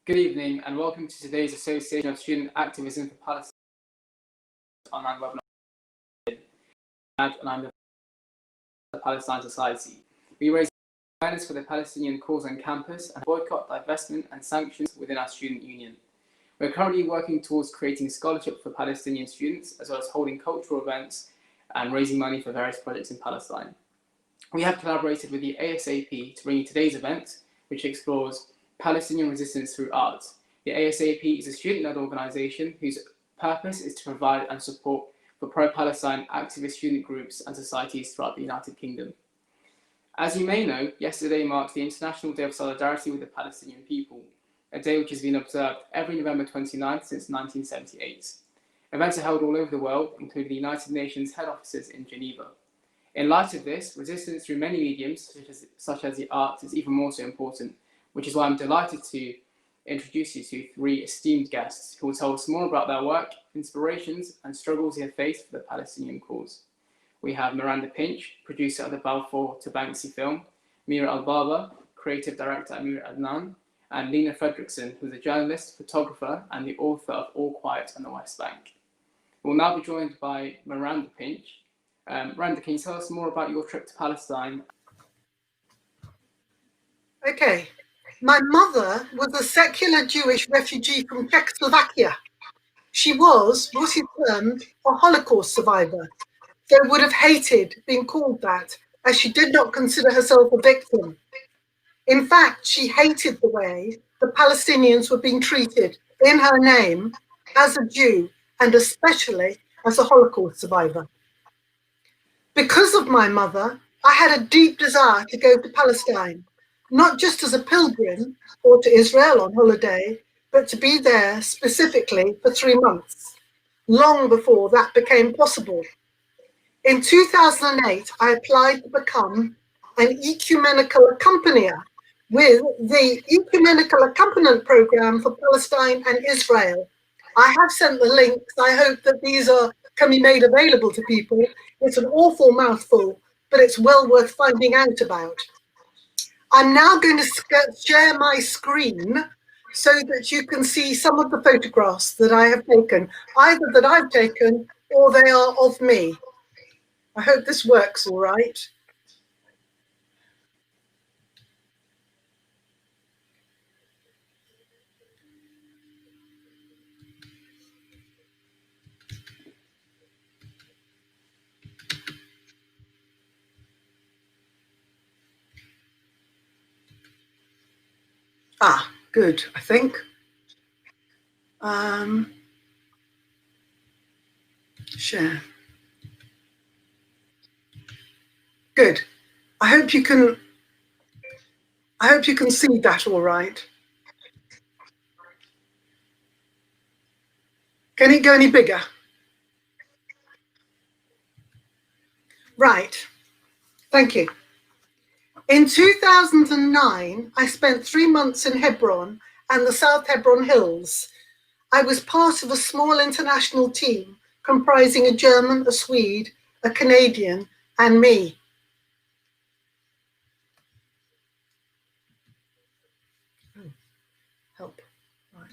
Good evening and welcome to today's Association of Student Activism for Palestine online webinar. And I'm the Palestine Society. We raise awareness for the Palestinian cause on campus and boycott, divestment and sanctions within our student union. We're currently working towards creating scholarship for Palestinian students, as well as holding cultural events and raising money for various projects in Palestine. We have collaborated with the ASAP to bring you today's event, which explores Palestinian resistance through art. The ASAP is a student-led organisation whose purpose is to provide and support for pro-Palestine activist student groups and societies throughout the United Kingdom. As you may know, yesterday marked the International Day of Solidarity with the Palestinian people, a day which has been observed every November 29th since 1978. Events are held all over the world, including the United Nations head offices in Geneva. In light of this, resistance through many mediums, such as the arts, is even more so important, which is why I'm delighted to introduce you to three esteemed guests who will tell us more about their work, inspirations, and struggles they have faced for the Palestinian cause. We have Miranda Pinch, producer of the Balfour to Banksy film, Meera creative director at Adnan, and Lena Fredriksson, who is a journalist, photographer, and the author of All Quiet on the West Bank. We'll now be joined by Miranda Pinch. Miranda, can you tell us more about your trip to Palestine? Okay. My mother was a secular Jewish refugee from Czechoslovakia. She was what is termed a Holocaust survivor, though would have hated being called that, as she did not consider herself a victim. In fact, she hated the way the Palestinians were being treated in her name as a Jew, and especially as a Holocaust survivor. Because of my mother, I had a deep desire to go to Palestine, not just as a pilgrim or to Israel on holiday, but to be there specifically for 3 months, long before that became possible. In 2008, I applied to become an ecumenical accompanier with the Ecumenical Accompaniment program for Palestine and Israel. I have sent the links. I hope that these can be made available to people. It's an awful mouthful, but it's well worth finding out about. I'm now going to share my screen so that you can see some of the photographs that I have taken, either that I've taken or they are of me. I hope this works all right. Ah, good, I think. Share. Good. I hope you can see that all right. Can it go any bigger? Right. Thank you. In 2009, I spent 3 months in Hebron and the South Hebron Hills. I was part of a small international team comprising a German, a Swede, a Canadian, and me. Oh, help. Right.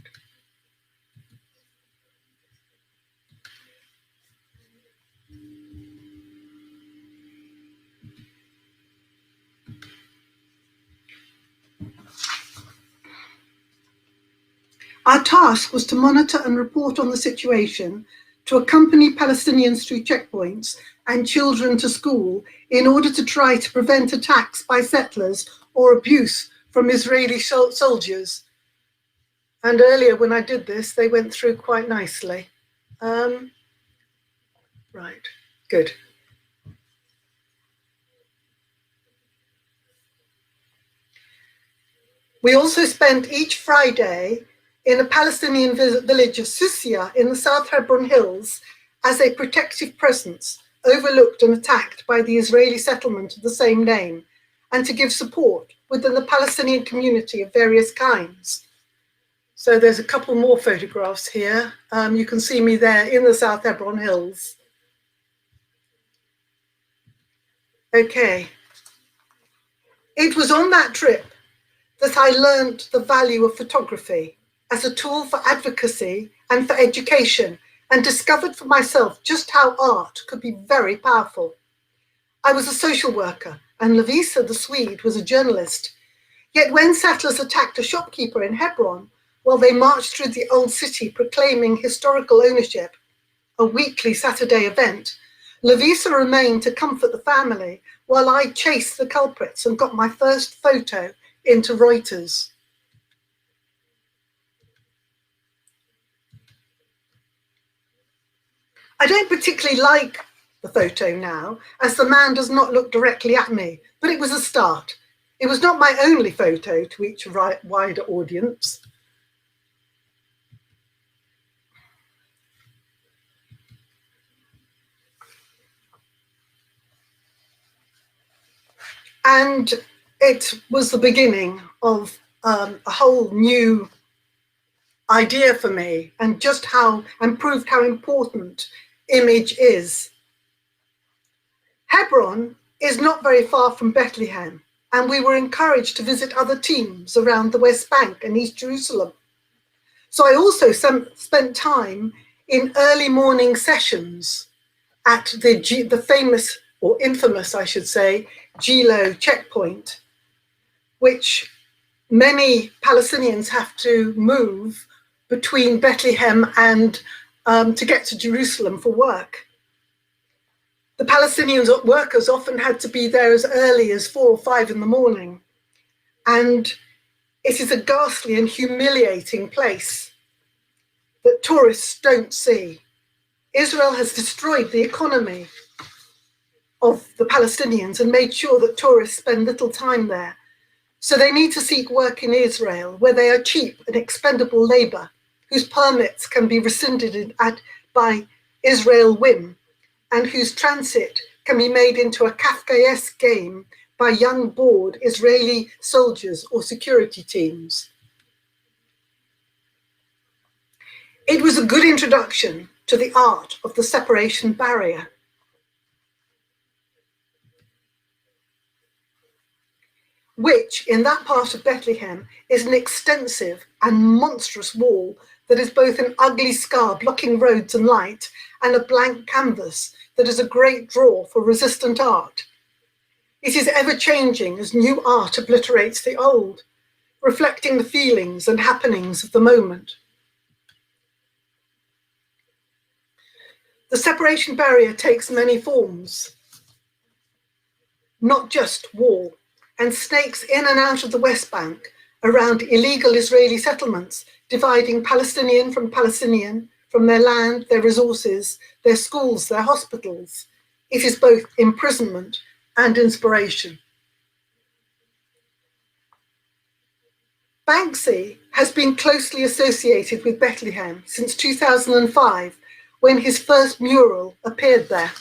Our task was to monitor and report on the situation, to accompany Palestinians through checkpoints and children to school in order to try to prevent attacks by settlers or abuse from Israeli soldiers. And earlier when I did this, they went through quite nicely. Right, good. We also spent each Friday in a Palestinian village of Susia in the South Hebron Hills as a protective presence, overlooked and attacked by the Israeli settlement of the same name, and to give support within the Palestinian community of various kinds. So there's a couple more photographs here. You can see me there in the South Hebron Hills. Okay. It was on that trip that I learned the value of photography. as a tool for advocacy and for education, and discovered for myself just how art could be very powerful. I was a social worker, and Lovisa the Swede was a journalist. Yet when settlers attacked a shopkeeper in Hebron while they marched through the old city proclaiming historical ownership, a weekly Saturday event, Lovisa remained to comfort the family while I chased the culprits and got my first photo into Reuters. I don't particularly like the photo now, as the man does not look directly at me, but it was a start. It was not my only photo to reach a wider audience. And it was the beginning of a whole new idea for me, and proved how important image is. Hebron is not very far from Bethlehem, and we were encouraged to visit other teams around the West Bank and East Jerusalem. So I also spent time in early morning sessions at the famous, or infamous, I should say, Gilo checkpoint, which many Palestinians have to move between Bethlehem and to get to Jerusalem for work. The Palestinian workers often had to be there as early as 4 or 5 in the morning. And it is a ghastly and humiliating place that tourists don't see. Israel has destroyed the economy of the Palestinians and made sure that tourists spend little time there. So they need to seek work in Israel, where they are cheap and expendable labor, whose permits can be rescinded by Israel whim, and whose transit can be made into a Kafkaesque game by young, bored Israeli soldiers or security teams. It was a good introduction to the art of the separation barrier. Which, in that part of Bethlehem, is an extensive and monstrous wall that is both an ugly scar blocking roads and light and a blank canvas that is a great draw for resistant art. It is ever-changing as new art obliterates the old, reflecting the feelings and happenings of the moment. The separation barrier takes many forms, not just wall, and snakes in and out of the West Bank around illegal Israeli settlements, dividing Palestinian, from their land, their resources, their schools, their hospitals. It is both imprisonment and inspiration. Banksy has been closely associated with Bethlehem since 2005, when his first mural appeared there.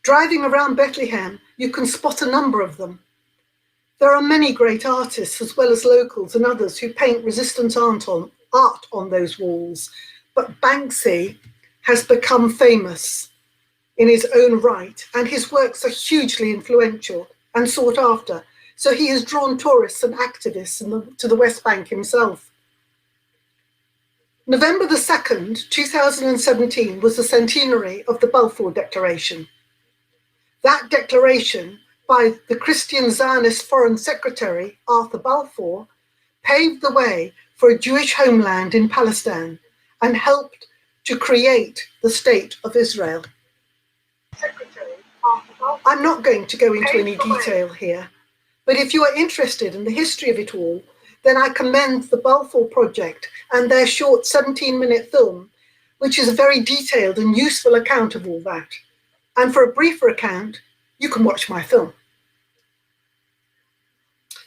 Driving around Bethlehem, you can spot a number of them. There are many great artists, as well as locals and others, who paint resistance art on those walls, but Banksy has become famous in his own right, and his works are hugely influential and sought after, so he has drawn tourists and activists to the West Bank himself. November the 2nd, 2017 was the centenary of the Balfour Declaration. That declaration by the Christian Zionist Foreign Secretary, Arthur Balfour, paved the way for a Jewish homeland in Palestine and helped to create the State of Israel. I'm not going to go into any detail here, but if you are interested in the history of it all, then I commend the Balfour Project and their short 17-minute film, which is a very detailed and useful account of all that. And for a briefer account, you can watch my film.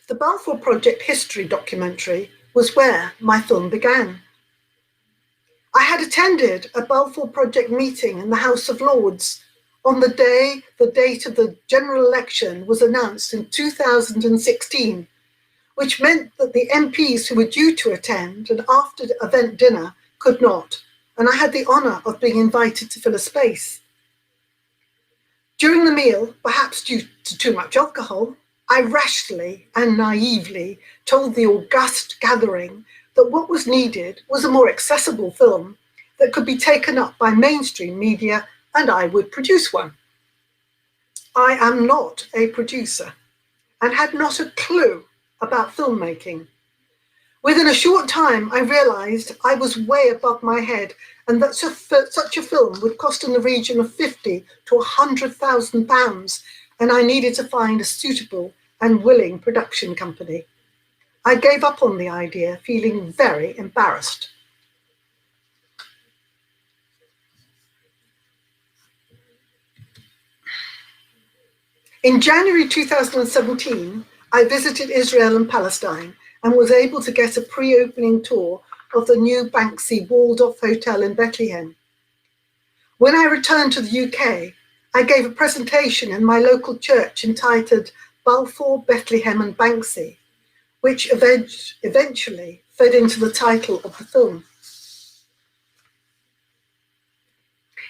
The Balfour Project history documentary was where my film began. I had attended a Balfour Project meeting in the House of Lords on the day the date of the general election was announced in 2016, which meant that the MPs who were due to attend an after-event dinner could not, and I had the honour of being invited to fill a space. During the meal, perhaps due to too much alcohol, I rashly and naively told the august gathering that what was needed was a more accessible film that could be taken up by mainstream media, and I would produce one. I am not a producer and had not a clue about filmmaking. Within a short time, I realised I was way above my head and that such a film would cost in the region of £50,000 to £100,000, and I needed to find a suitable and willing production company. I gave up on the idea, feeling very embarrassed. In January 2017, I visited Israel and Palestine and was able to get a pre-opening tour of the new Banksy walled-off hotel in Bethlehem. When I returned to the UK, I gave a presentation in my local church entitled Balfour, Bethlehem and Banksy, which eventually fed into the title of the film.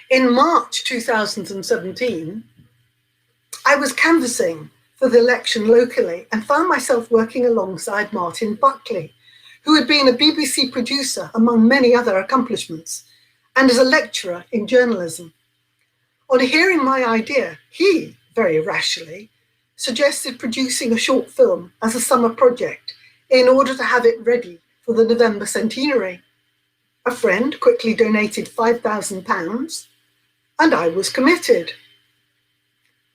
In March 2017, I was canvassing for the election locally and found myself working alongside Martin Buckley, who had been a BBC producer among many other accomplishments, and is a lecturer in journalism. On hearing my idea, he, very rashly, suggested producing a short film as a summer project in order to have it ready for the November centenary. A friend quickly donated £5,000, and I was committed.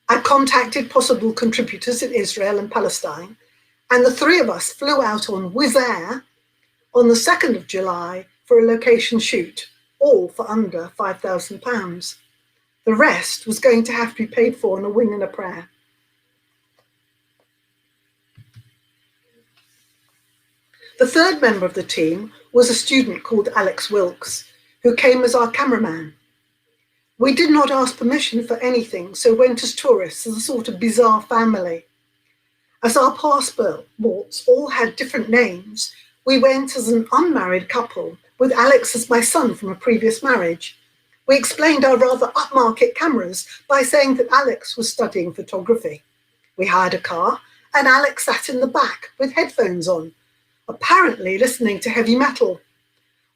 I contacted possible contributors in Israel and Palestine, and the three of us flew out on Wizz Air on the 2nd of July for a location shoot, all for under £5,000. The rest was going to have to be paid for on a wing and a prayer. The third member of the team was a student called Alex Wilkes, who came as our cameraman. We did not ask permission for anything, so went as tourists as a sort of bizarre family. As our passports all had different names, we went as an unmarried couple, with Alex as my son from a previous marriage. We explained our rather upmarket cameras by saying that Alex was studying photography. We hired a car, and Alex sat in the back with headphones on, apparently listening to heavy metal,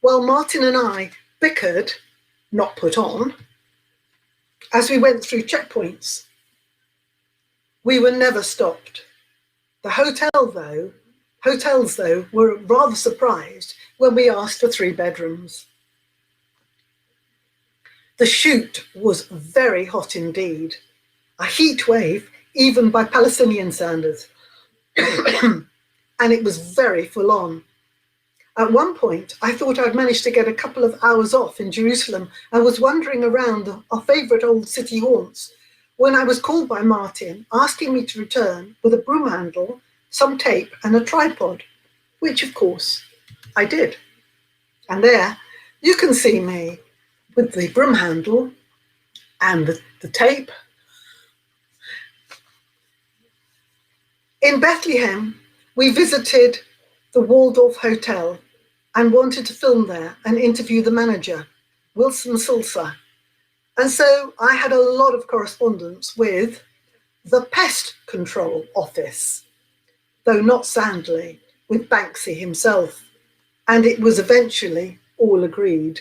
while Martin and I bickered, not put on, as we went through checkpoints. We were never stopped. The hotels though, were rather surprised when we asked for 3 bedrooms. The shoot was very hot indeed, a heat wave even by Palestinian standards, and it was very full on. At one point, I thought I'd managed to get a couple of hours off in Jerusalem and was wandering around our favourite old city haunts when I was called by Martin, asking me to return with a broom handle, some tape and a tripod, which of course I did. And there you can see me with the broom handle and the tape. In Bethlehem, we visited the Waldorf Hotel and wanted to film there and interview the manager, Wilson Sulsa. And so I had a lot of correspondence with the Pest Control Office, though not soundly, with Banksy himself, and it was eventually all agreed.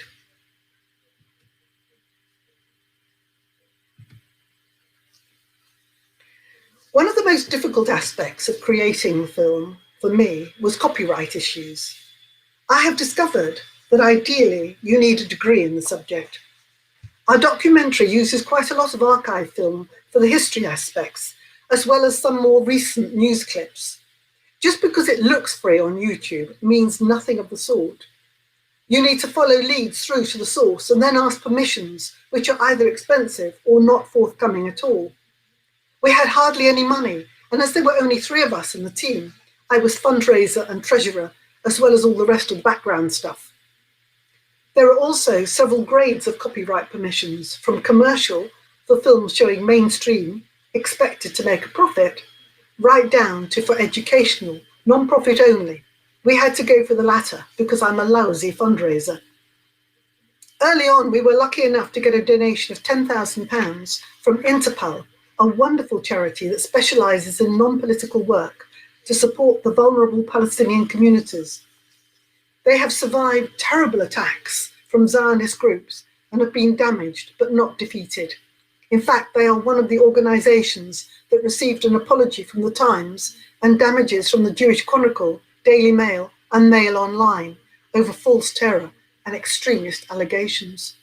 One of the most difficult aspects of creating the film, for me, was copyright issues. I have discovered that ideally you need a degree in the subject. Our documentary uses quite a lot of archive film for the history aspects, as well as some more recent news clips. Just because it looks free on YouTube means nothing of the sort. You need to follow leads through to the source and then ask permissions, which are either expensive or not forthcoming at all. We had hardly any money, and as there were only 3 of us in the team, I was fundraiser and treasurer, as well as all the rest of the background stuff. There are also several grades of copyright permissions, from commercial, for films showing mainstream, expected to make a profit, right down to for educational, non-profit only. We had to go for the latter because I'm a lousy fundraiser. Early on, we were lucky enough to get a donation of £10,000 from Interpol, a wonderful charity that specializes in non-political work to support the vulnerable Palestinian communities. They have survived terrible attacks from Zionist groups and have been damaged but not defeated. In fact, they are one of the organizations that received an apology from the Times and damages from the Jewish Chronicle, Daily Mail, and Mail Online over false terror and extremist allegations.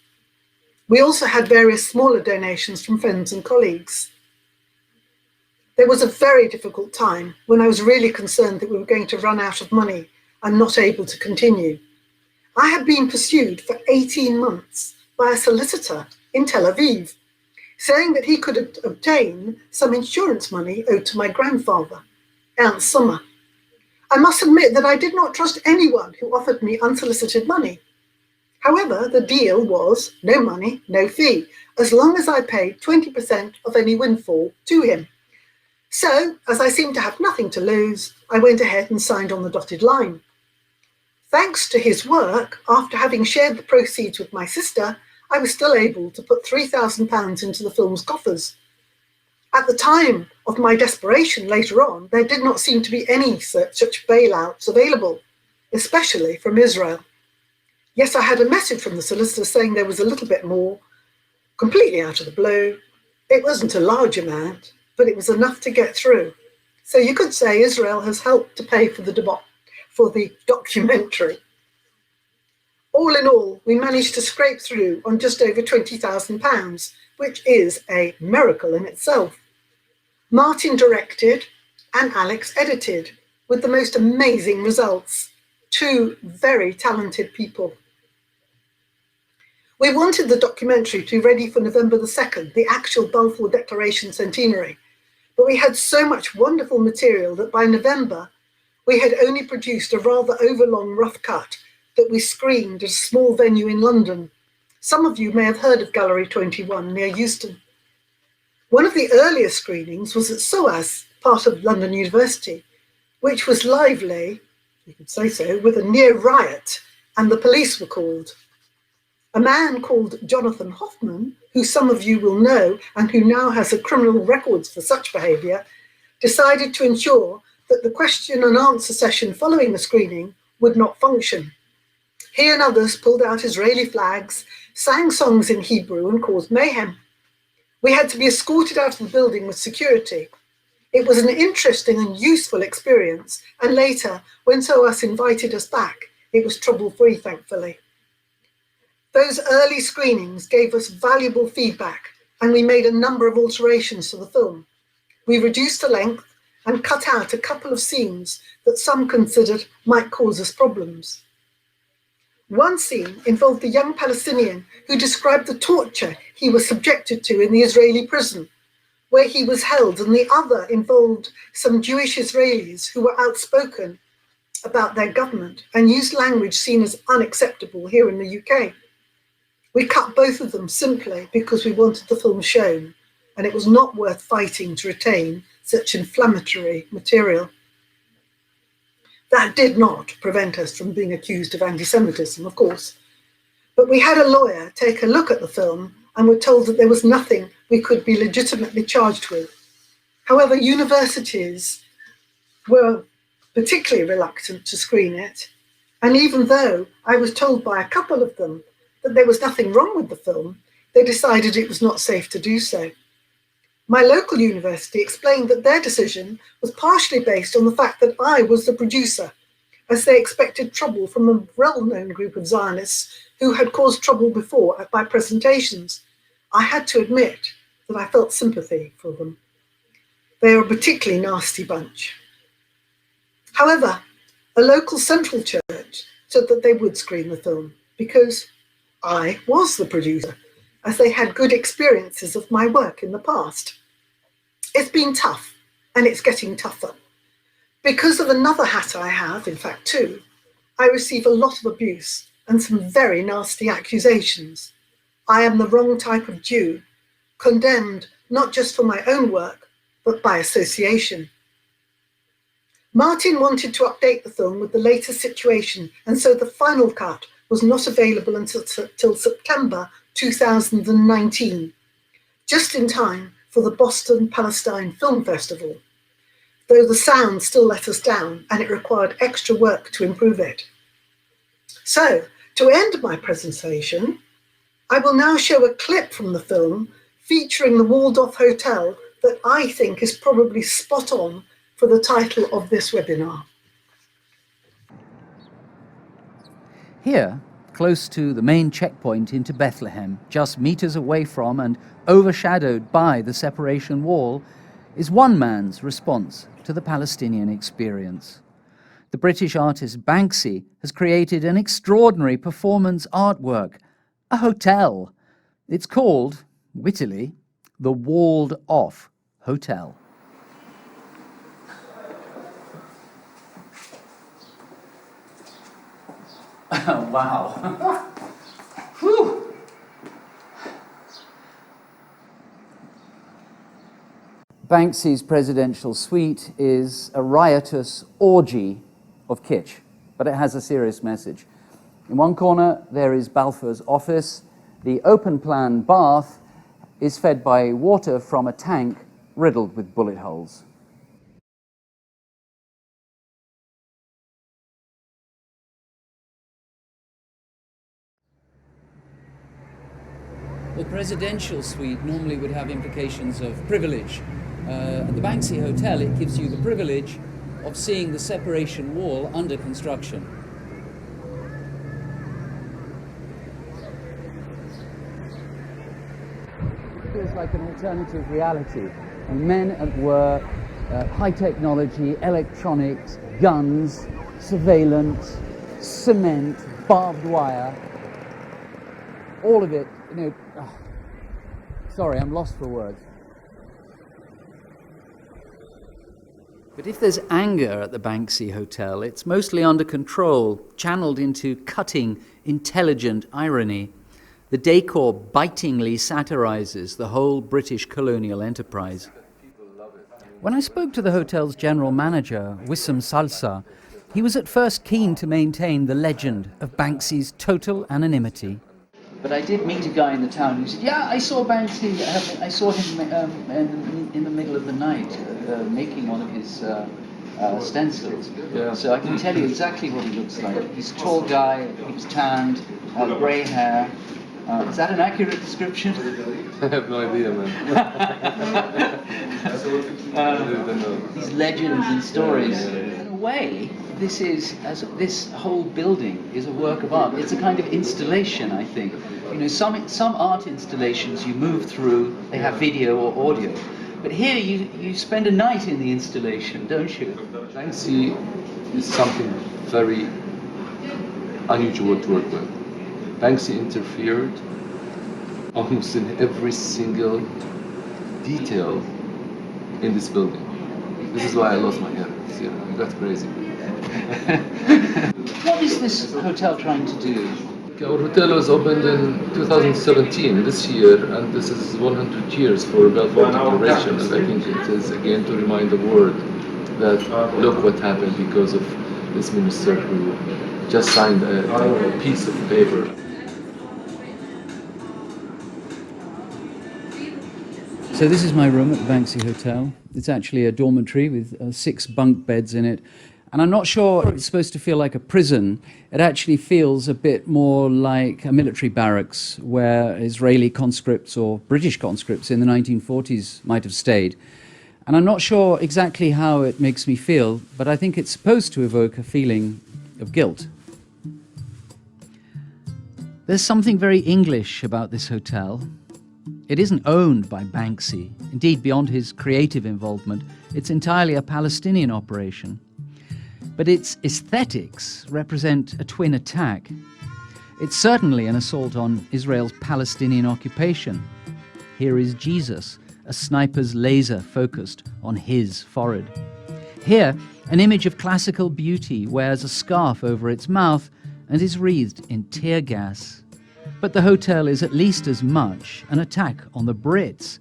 We also had various smaller donations from friends and colleagues. There was a very difficult time when I was really concerned that we were going to run out of money and not able to continue. I had been pursued for 18 months by a solicitor in Tel Aviv, saying that he could obtain some insurance money owed to my grandfather, Ernst Sommer. I must admit that I did not trust anyone who offered me unsolicited money. However, the deal was no money, no fee, as long as I paid 20% of any windfall to him. So, as I seemed to have nothing to lose, I went ahead and signed on the dotted line. Thanks to his work, after having shared the proceeds with my sister, I was still able to put £3,000 into the film's coffers. At the time of my desperation later on, there did not seem to be any such bailouts available, especially from Israel. Yes, I had a message from the solicitor saying there was a little bit more, completely out of the blue. It wasn't a large amount, but it was enough to get through. So you could say Israel has helped to pay for the documentary. All in all, we managed to scrape through on just over £20,000, which is a miracle in itself. Martin directed and Alex edited, with the most amazing results. Two very talented people. We wanted the documentary to be ready for November the 2nd, the actual Balfour Declaration centenary, but we had so much wonderful material that by November, we had only produced a rather overlong rough cut that we screened at a small venue in London. Some of you may have heard of Gallery 21 near Euston. One of the earlier screenings was at SOAS, part of London University, which was lively, you could say so, with a near riot, and the police were called. A man called Jonathan Hoffman, who some of you will know and who now has a criminal records for such behaviour, decided to ensure that the question and answer session following the screening would not function. He and others pulled out Israeli flags, sang songs in Hebrew and caused mayhem. We had to be escorted out of the building with security. It was an interesting and useful experience, and later, when SOAS invited us back, it was trouble-free, thankfully. Those early screenings gave us valuable feedback, and we made a number of alterations to the film. We reduced the length and cut out a couple of scenes that some considered might cause us problems. One scene involved a young Palestinian who described the torture he was subjected to in the Israeli prison, where he was held, and the other involved some Jewish Israelis who were outspoken about their government and used language seen as unacceptable here in the UK. We cut both of them simply because we wanted the film shown, and it was not worth fighting to retain such inflammatory material. That did not prevent us from being accused of anti-Semitism, of course. But we had a lawyer take a look at the film and were told that there was nothing we could be legitimately charged with. However, universities were particularly reluctant to screen it. And even though I was told by a couple of them that there was nothing wrong with the film, they decided it was not safe to do so. My local university explained that their decision was partially based on the fact that I was the producer, as they expected trouble from a well-known group of Zionists who had caused trouble before at my presentations. I had to admit that I felt sympathy for them. They are a particularly nasty bunch. However, a local central church said that they would screen the film because I was the producer, as they had good experiences of my work in the past. It's been tough, and it's getting tougher. Because of another hat I have, in fact two, I receive a lot of abuse and some very nasty accusations. I am the wrong type of Jew, condemned not just for my own work, but by association. Martin wanted to update the film with the latest situation, and so the final cut was not available until September 2019, just in time for the Boston Palestine Film Festival, though the sound still let us down and it required extra work to improve it. So, to end my presentation, I will now show a clip from the film featuring the walled-off hotel that I think is probably spot on for the title of this webinar. Here, close to the main checkpoint into Bethlehem, just meters away from and overshadowed by the separation wall, is one man's response to the Palestinian experience. The British artist Banksy has created an extraordinary performance artwork, a hotel. It's called, wittily, the Walled Off Hotel. Wow. Whew. Banksy's presidential suite is a riotous orgy of kitsch, but it has a serious message. In one corner, there is Balfour's office. The open-plan bath is fed by water from a tank riddled with bullet holes. The presidential suite normally would have implications of privilege. At the Banksy Hotel, it gives you the privilege of seeing the separation wall under construction. It feels like an alternative reality. And men at work, high technology, electronics, guns, surveillance, cement, barbed wire, all of it, you know. Sorry, I'm lost for words. But if there's anger at the Banksy Hotel, it's mostly under control, channeled into cutting, intelligent irony. The decor bitingly satirizes the whole British colonial enterprise. When I spoke to the hotel's general manager, Wissam Salsa, he was at first keen to maintain the legend of Banksy's total anonymity. But I did meet a guy in the town who said, yeah, I saw Banksy, I saw him in the middle of the night making one of his stencils. Yeah. So I can tell you exactly what he looks like. He's a tall guy, he's tanned, grey hair. Is that an accurate description? I have no idea, man. These legends and stories. In a way, this whole building is a work of art. It's a kind of installation, I think. You know, some art installations you move through, they have video or audio. But here you spend a night in the installation, don't you? Banksy is something very unusual to work with. Banksy interfered almost in every single detail in this building. This is why I lost my head. See, I got crazy. What is this hotel trying to do? Our hotel was opened in 2017, this year, and this is 100 years for Balfour Declaration, and I think it is again to remind the world that look what happened because of this minister who just signed a piece of paper. So this is my room at the Banksy Hotel. It's actually a dormitory with 6 bunk beds in it. And I'm not sure it's supposed to feel like a prison. It actually feels a bit more like a military barracks where Israeli conscripts or British conscripts in the 1940s might have stayed. And I'm not sure exactly how it makes me feel, but I think it's supposed to evoke a feeling of guilt. There's something very English about this hotel. It isn't owned by Banksy. Indeed, beyond his creative involvement, it's entirely a Palestinian operation. But its aesthetics represent a twin attack. It's certainly an assault on Israel's Palestinian occupation. Here is Jesus, a sniper's laser focused on his forehead. Here, an image of classical beauty wears a scarf over its mouth and is wreathed in tear gas. But the hotel is at least as much an attack on the Brits.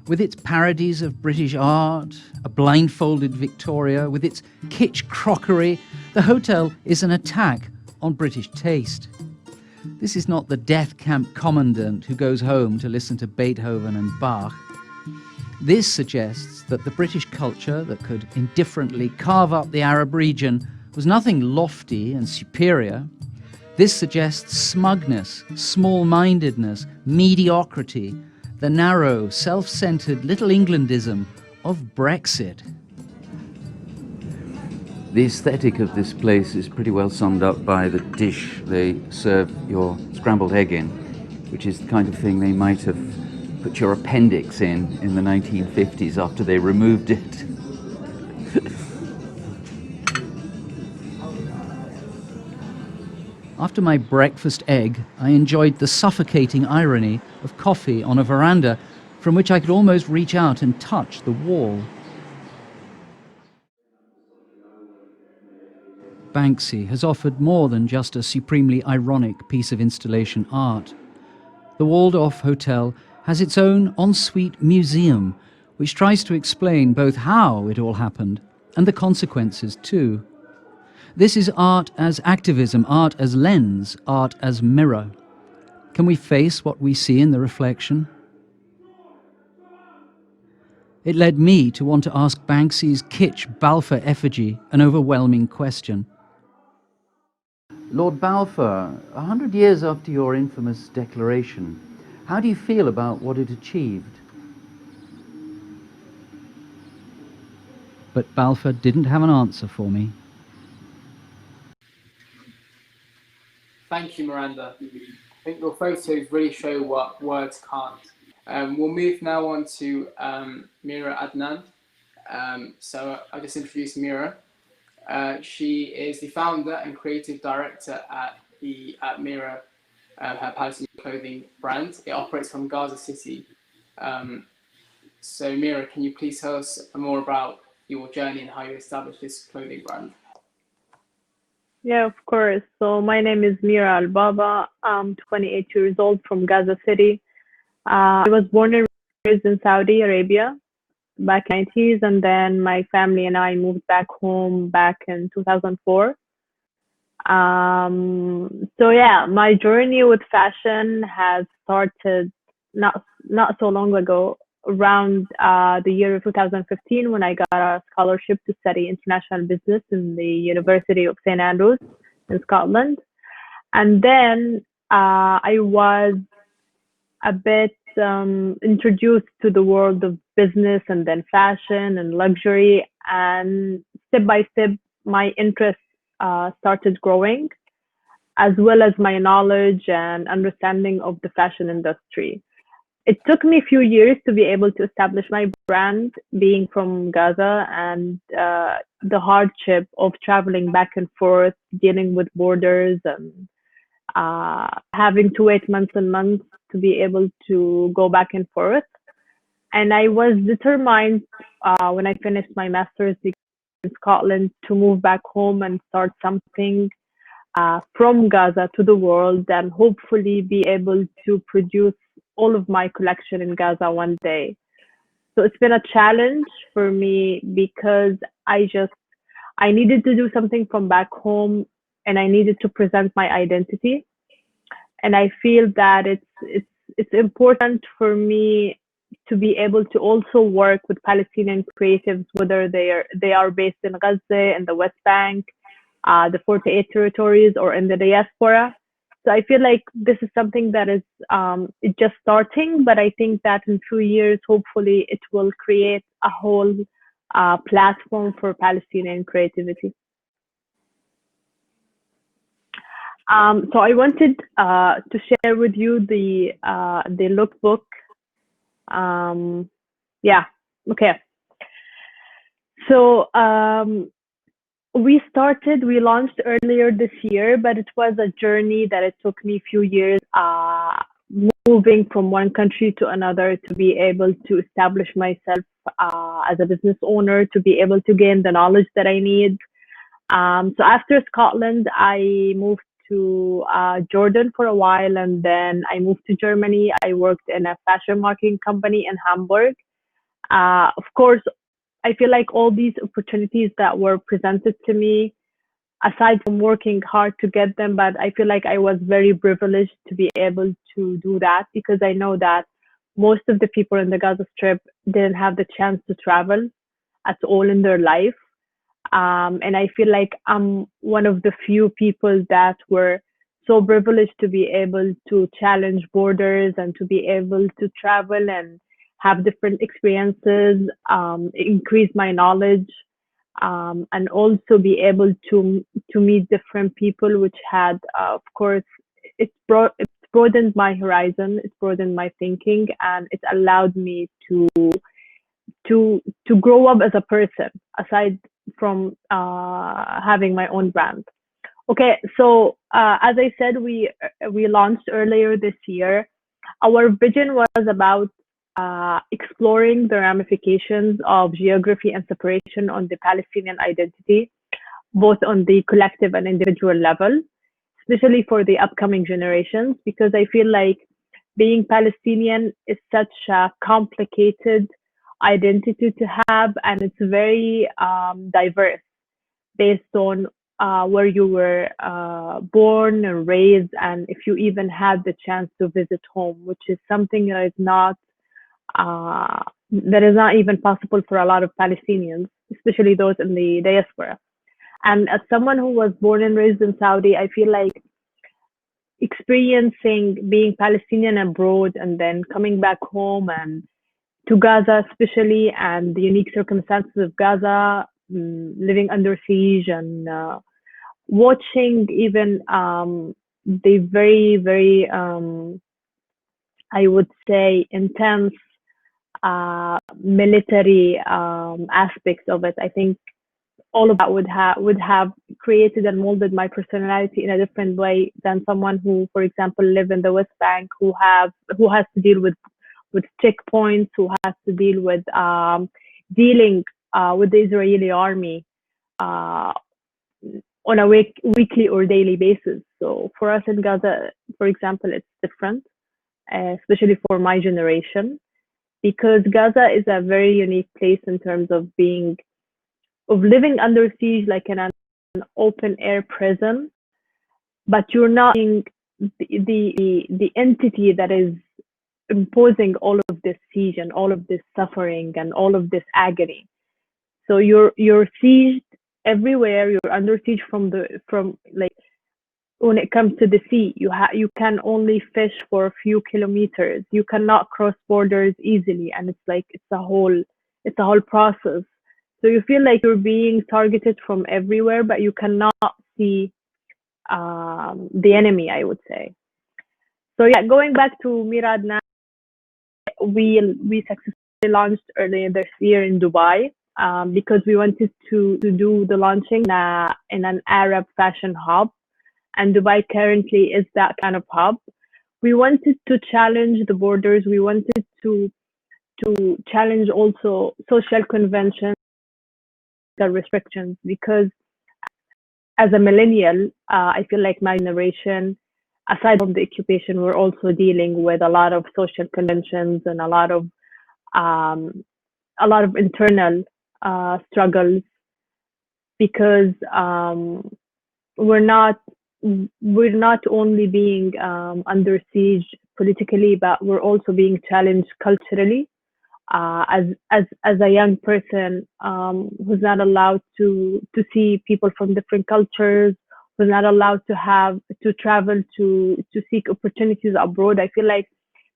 With its parodies of British art, a blindfolded Victoria, with its kitsch crockery, the hotel is an attack on British taste. This is not the death camp commandant who goes home to listen to Beethoven and Bach. This suggests that the British culture that could indifferently carve up the Arab region was nothing lofty and superior. This suggests smugness, small-mindedness, mediocrity, the narrow, self-centered Little Englandism of Brexit. The aesthetic of this place is pretty well summed up by the dish they serve your scrambled egg in, which is the kind of thing they might have put your appendix in the 1950s after they removed it. After my breakfast egg, I enjoyed the suffocating irony of coffee on a veranda from which I could almost reach out and touch the wall. Banksy has offered more than just a supremely ironic piece of installation art. The walled-off hotel has its own ensuite museum, which tries to explain both how it all happened and the consequences too. This is art as activism, art as lens, art as mirror. Can we face what we see in the reflection? It led me to want to ask Banksy's kitsch Balfour effigy an overwhelming question. Lord Balfour, 100 years after your infamous declaration, how do you feel about what it achieved? But Balfour didn't have an answer for me. Thank you, Miranda. I think your photos really show what words can't. We'll move now on to Meera Adnan. So I'll just introduce Meera. She is the founder and creative director at Meera, her Palestinian clothing brand. It operates from Gaza City. So Meera, can you please tell us more about your journey and how you established this clothing brand? Yeah, of course. So my name is Meera Al-Baba. I'm 28 years old from Gaza City. I was born and raised in Saudi Arabia back in the 90s, and then my family and I moved back home back in 2004. So yeah, my journey with fashion has started not so long ago, around the year 2015, when I got a scholarship to study international business in the University of St Andrews in Scotland. And then I was a bit introduced to the world of business and then fashion and luxury, and step by step my interest started growing, as well as my knowledge and understanding of the fashion industry. It took me a few years to be able to establish my brand, being from Gaza, and the hardship of traveling back and forth, dealing with borders, and having to wait months and months to be able to go back and forth. And I was determined when I finished my master's degree in Scotland to move back home and start something from Gaza to the world, and hopefully be able to produce all of my collection in Gaza one day. So it's been a challenge for me because I needed to do something from back home, and I needed to present my identity. And I feel that it's important for me to be able to also work with Palestinian creatives, whether they are based in Gaza, in the West Bank, the 48 territories, or in the diaspora. So I feel like this is something that is it's just starting, but I think that in 2 years, hopefully, it will create a whole platform for Palestinian creativity. So I wanted to share with you the lookbook. Yeah, okay. So we launched earlier this year, but it was a journey that it took me a few years moving from one country to another to be able to establish myself as a business owner, to be able to gain the knowledge that I need. So after Scotland, I moved to Jordan for a while, and then I moved to Germany. I worked in a fashion marketing company in Hamburg. Of course, I feel like all these opportunities that were presented to me, aside from working hard to get them, but I feel like I was very privileged to be able to do that, because I know that most of the people in the Gaza Strip didn't have the chance to travel at all in their life. And I feel like I'm one of the few people that were so privileged to be able to challenge borders and to be able to travel and have different experiences, increase my knowledge, and also be able to meet different people, which had, of course, it's broadened my horizon, it's broadened my thinking, and it's allowed me to grow up as a person, aside from having my own brand. Okay, so as I said, we launched earlier this year. Our vision was about exploring the ramifications of geography and separation on the Palestinian identity, both on the collective and individual level, especially for the upcoming generations, because I feel like being Palestinian is such a complicated identity to have, and it's very diverse based on where you were born and raised, and if you even had the chance to visit home, which is something that is not even possible for a lot of Palestinians, especially those in the diaspora. And as someone who was born and raised in Saudi, I feel like experiencing being Palestinian abroad and then coming back home and to Gaza especially, and the unique circumstances of Gaza, living under siege, and watching even the very, very, I would say, intense military aspects of it. I think all of that would have created and molded my personality in a different way than someone who, for example, live in the West Bank, who has to deal with checkpoints, who has to deal with dealing with the Israeli army on a weekly or daily basis. So for us in Gaza, for example, it's different, especially for my generation, because Gaza is a very unique place in terms of living under siege, like in an open air prison, but you're not being the entity that is imposing all of this siege and all of this suffering and all of this agony. So you're sieged everywhere. You're under siege from like, when it comes to the sea, you can only fish for a few kilometers. You cannot cross borders easily, and it's a whole process. So you feel like you're being targeted from everywhere, but you cannot see the enemy, I would say. So yeah, going back to Meera, Adnan, we successfully launched earlier this year in Dubai because we wanted to do the launching in an Arab fashion hub, and Dubai currently is that kind of hub. We wanted to challenge the borders. We wanted to challenge also social conventions, restrictions, because as a millennial, I feel like my generation, aside from the occupation, we're also dealing with a lot of social conventions and a lot of internal struggles, because we're not only being under siege politically, but we're also being challenged culturally. As a young person who's not allowed to see people from different cultures, who's not allowed to travel to seek opportunities abroad, I feel like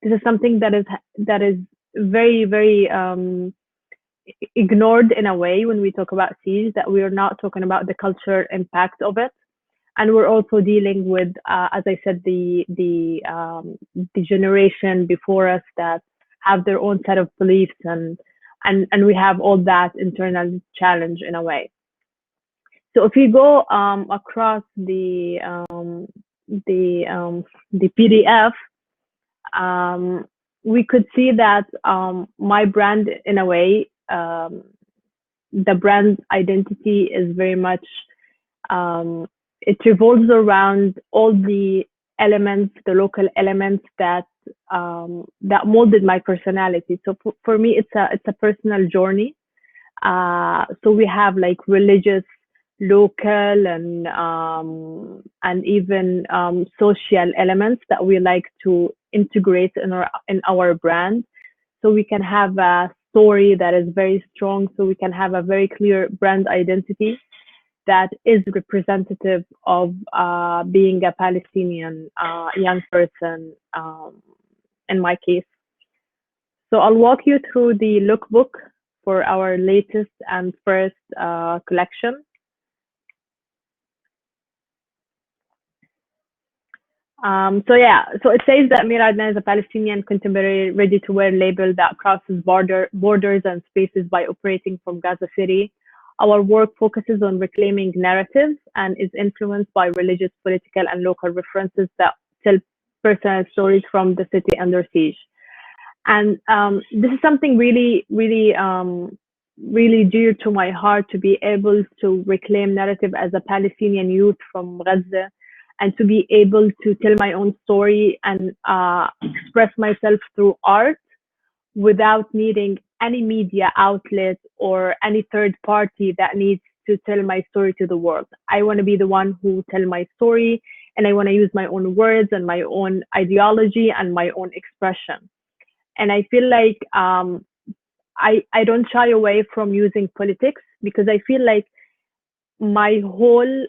this is something that is very, very ignored in a way when we talk about siege, that we are not talking about the cultural impact of it. And we're also dealing with, as I said, the generation before us that have their own set of beliefs, and we have all that internal challenge in a way. So if you go across the PDF, we could see that my brand, in a way, the brand identity is very much, it revolves around all the elements, the local elements that molded my personality. So for me, it's a personal journey. So we have like religious, local, and even social elements that we like to integrate in our brand. so we can have a story that is very strong, so we can have a very clear brand identity that is representative of being a Palestinian young person, in my case. So I'll walk you through the lookbook for our latest and first collection. So it says that Meera Adnan is a Palestinian contemporary ready-to-wear label that crosses borders and spaces by operating from Gaza City. Our work focuses on reclaiming narratives and is influenced by religious, political, and local references that tell personal stories from the city under siege. And this is something really, really, really dear to my heart, to be able to reclaim narrative as a Palestinian youth from Gaza, and to be able to tell my own story and express myself through art without needing any media outlet or any third party that needs to tell my story to the world. I want to be the one who tell my story, and I want to use my own words and my own ideology and my own expression. And I feel like I don't shy away from using politics, because I feel like my whole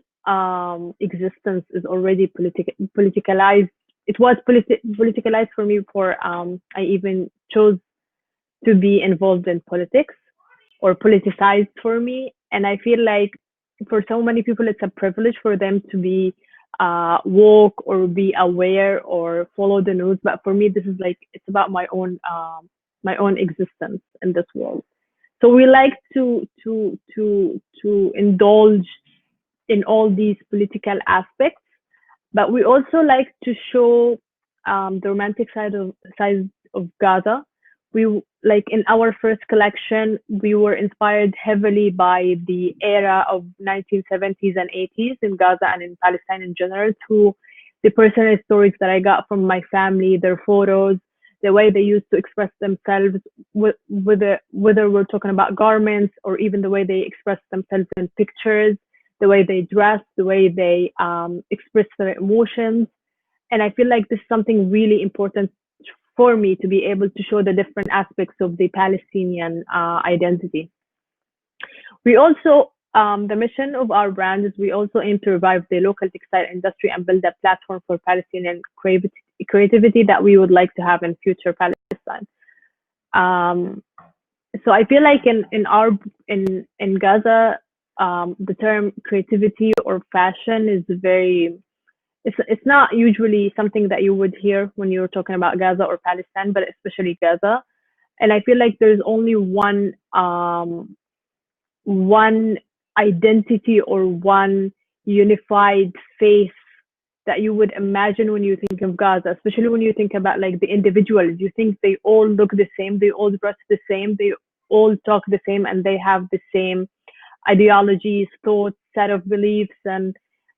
existence is already politicalized. It was politicalized for me before I even chose to be involved in politics, or politicized for me. And I feel like for so many people, it's a privilege for them to be woke or be aware or follow the news. But for me, this is like, it's about my own existence in this world. So we like to indulge in all these political aspects, but we also like to show the romantic side of Gaza. We, like in our first collection, we were inspired heavily by the era of 1970s and 80s in Gaza and in Palestine in general, through the personal stories that I got from my family, their photos, the way they used to express themselves, whether we're talking about garments or even the way they express themselves in pictures, the way they dress, the way they express their emotions. And I feel like this is something really important for me, to be able to show the different aspects of the Palestinian identity. We also, the mission of our brand is we also aim to revive the local textile industry and build a platform for Palestinian creativity that we would like to have in future Palestine. So I feel like in Gaza, the term creativity or fashion is very, it's not usually something that you would hear when you're talking about Gaza or Palestine, but especially Gaza. And I feel like there's only one identity or one unified face that you would imagine when you think of Gaza, especially when you think about like the individuals. You think they all look the same, they all dress the same, they all talk the same, and they have the same ideologies, thoughts, set of beliefs. And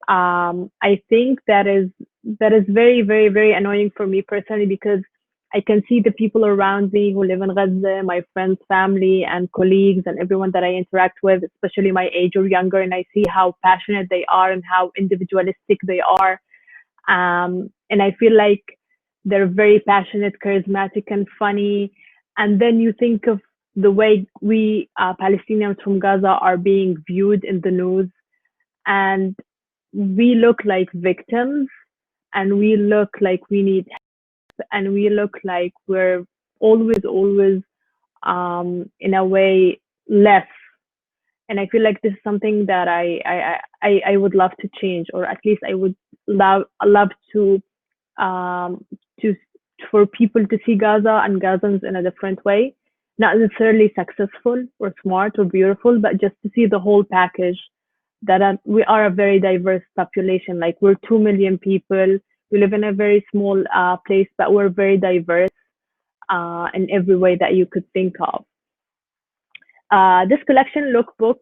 I think that is very, very, very annoying for me personally, because I can see the people around me who live in Gaza, my friends, family, and colleagues, and everyone that I interact with, especially my age or younger, and I see how passionate they are and how individualistic they are. And I feel like they're very passionate, charismatic, and funny. And then you think of the way we Palestinians from Gaza are being viewed in the news, and we look like victims, and we look like we need help, and we look like we're always in a way less. And I feel like this is something that I would love to change, or at least I would love to for people to see Gaza and Gazans in a different way, not necessarily successful or smart or beautiful, but just to see the whole package, that we are a very diverse population. Like, we're 2 million people. We live in a very small place, but we're very diverse in every way that you could think of. This collection lookbook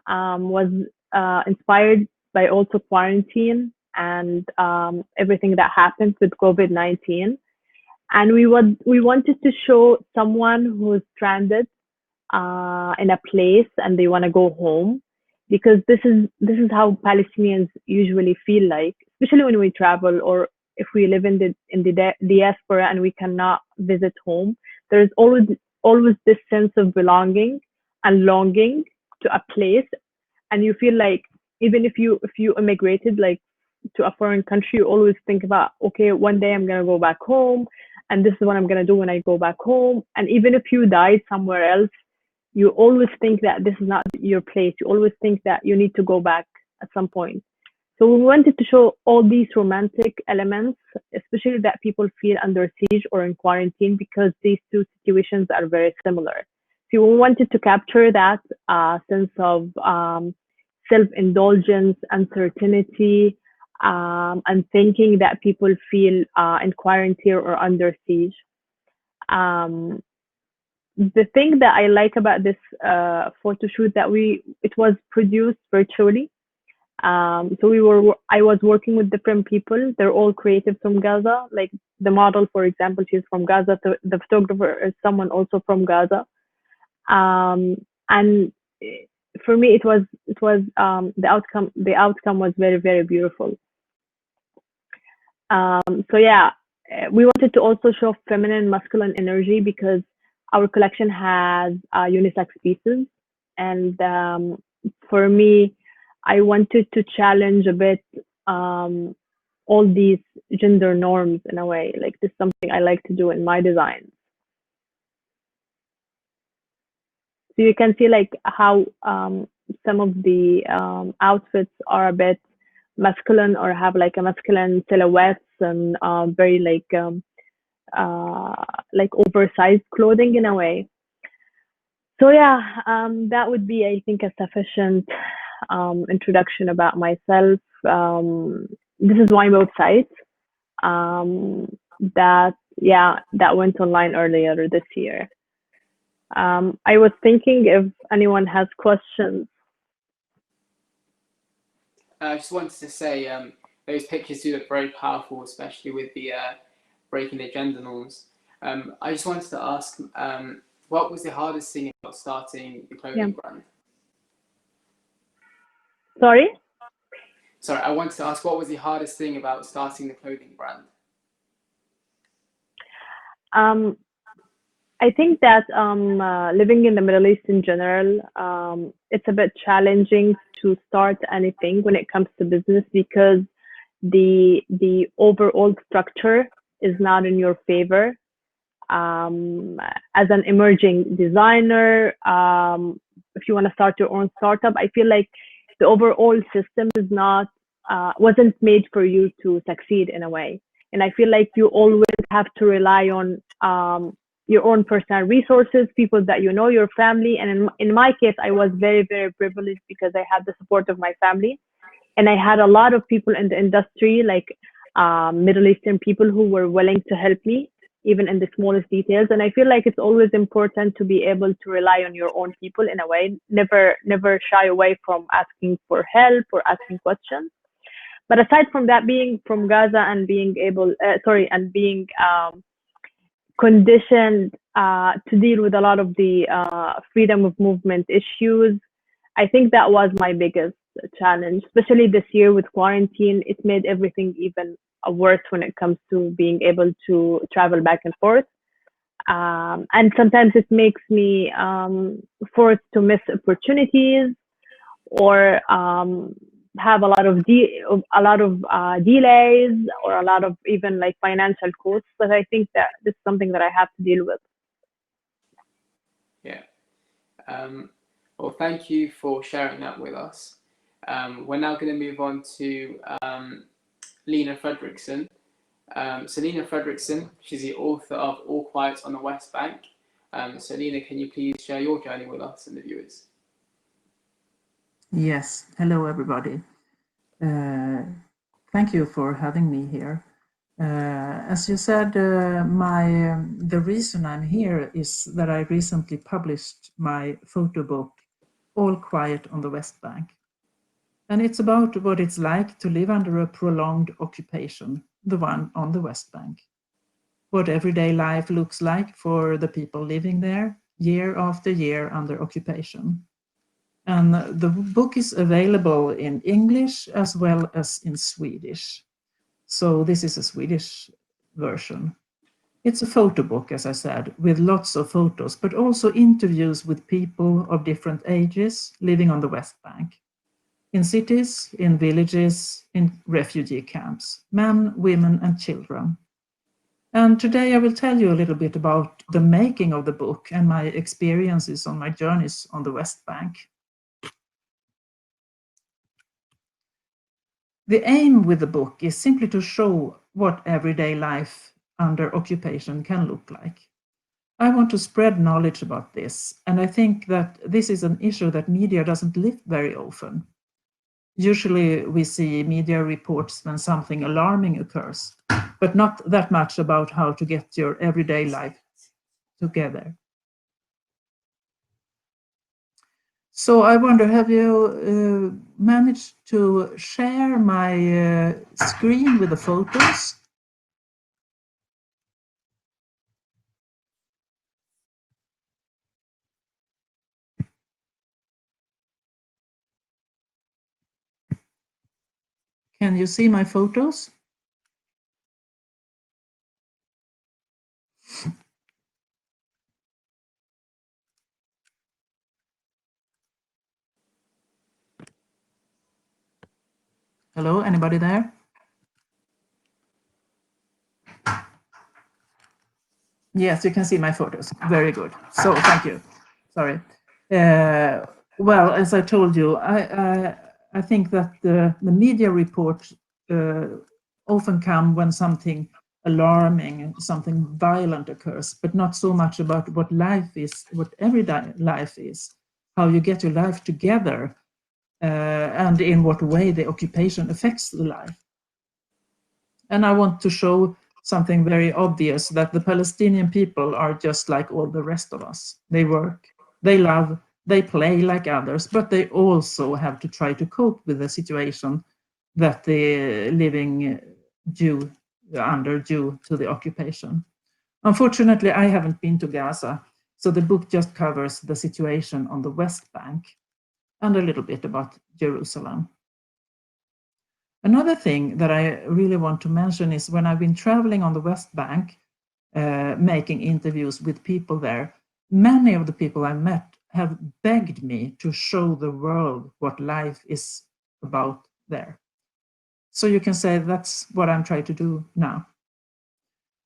was inspired by also quarantine and everything that happened with COVID-19. And we wanted to show someone who's stranded in a place and they want to go home, because this is how Palestinians usually feel like, especially when we travel or if we live in the diaspora and we cannot visit home. there's always this sense of belonging and longing to a place, and you feel like even if you immigrated like to a foreign country, you always think about, okay, one day I'm gonna go back home, and this is what I'm gonna do when I go back home. And even if you died somewhere else, you always think that this is not your place. You always think that you need to go back at some point. So we wanted to show all these romantic elements, especially that people feel under siege or in quarantine, because these two situations are very similar. So we wanted to capture that sense of self-indulgence, uncertainty, and thinking that people feel in quarantine or under siege. The thing that I like about this photo shoot that it was produced virtually. So I was working with different people. They're all creative from Gaza. Like the model, for example, she's from Gaza. The photographer is someone also from Gaza. And for me, it was the outcome was very, very beautiful. So yeah, we wanted to also show feminine, masculine energy, because our collection has unisex pieces, and for me, I wanted to challenge a bit all these gender norms in a way. Like this is something I like to do in my designs. So you can see like how some of the outfits are a bit masculine or have like a masculine silhouettes and very like oversized clothing in a way. So yeah, that would be, I think, a sufficient introduction about myself. This is my website that went online earlier this year. I was thinking if anyone has questions. I just wanted to say those pictures do look very powerful, especially with the breaking the gender norms. I just wanted to ask, what was the hardest thing about starting the clothing brand? Sorry, I wanted to ask, what was the hardest thing about starting the clothing brand? I think that living in the Middle East in general, it's a bit challenging to start anything when it comes to business, because the overall structure is not in your favor. As an emerging designer, if you want to start your own startup, I feel like the overall system is not wasn't made for you to succeed in a way. And I feel like you always have to rely on your own personal resources, people that you know, your family. And in my case, I was very, very privileged because I had the support of my family. And I had a lot of people in the industry, like Middle Eastern people, who were willing to help me, even in the smallest details. And I feel like it's always important to be able to rely on your own people in a way, never shy away from asking for help or asking questions. But aside from that, being from Gaza and being being conditioned to deal with a lot of the freedom of movement issues, I think that was my biggest challenge, especially this year with quarantine. It made everything even worse when it comes to being able to travel back and forth. And sometimes it makes me forced to miss opportunities, or have a lot of delays, or a lot of even like financial costs. But I think that this is something that I have to deal with. Yeah. Well, thank you for sharing that with us. We're now going to move on to Lena Fredriksson. So Lena Fredriksson, she's the author of All Quiet on the West Bank. So Lena, can you please share your journey with us and the viewers? Yes, hello everybody. Thank you for having me here. As you said, the reason I'm here is that I recently published my photo book, All Quiet on the West Bank. And it's about what it's like to live under a prolonged occupation, the one on the West Bank. What everyday life looks like for the people living there, year after year under occupation. And the book is available in English as well as in Swedish. So this is a Swedish version. It's a photo book, as I said, with lots of photos, but also interviews with people of different ages living on the West Bank, in cities, in villages, in refugee camps, men, women, and children. And today I will tell you a little bit about the making of the book and my experiences on my journeys on the West Bank. The aim with the book is simply to show what everyday life under occupation can look like. I want to spread knowledge about this, and I think that this is an issue that media doesn't lift very often. Usually we see media reports when something alarming occurs, but not that much about how to get your everyday life together. So I wonder, have you managed to share my screen with the photos? Can you see my photos? Hello, anybody there? Yes, you can see my photos. Very good. So thank you. Sorry. Well, as I told you, I think that the media reports often come when something alarming, something violent occurs, but not so much about what life is, what everyday life is, how you get your life together, and in what way the occupation affects the life. And I want to show something very obvious, that the Palestinian people are just like all the rest of us. They work, they love, they play like others, but they also have to try to cope with the situation that they're living under due to the occupation. Unfortunately, I haven't been to Gaza, so the book just covers the situation on the West Bank and a little bit about Jerusalem. Another thing that I really want to mention is when I've been traveling on the West Bank, making interviews with people there, many of the people I met have begged me to show the world what life is about there. So you can say that's what I'm trying to do now.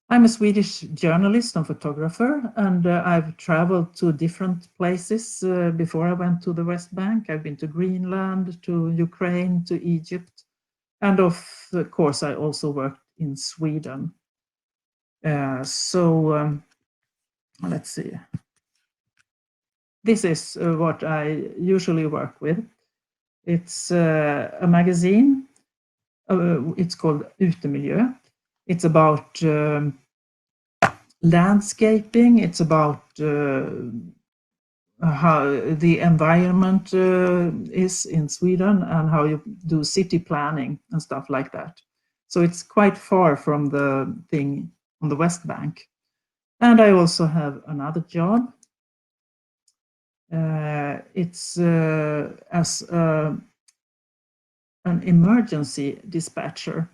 I'm a Swedish journalist and photographer, and I've traveled to different places before I went to the West Bank. I've been to Greenland, to Ukraine, to Egypt. And of course, I also worked in Sweden. Let's see. This is what I usually work with. It's a magazine. It's called Utemiljö. It's about landscaping. It's about how the environment is in Sweden and how you do city planning and stuff like that. So it's quite far from the thing on the West Bank. And I also have another job. It's as an emergency dispatcher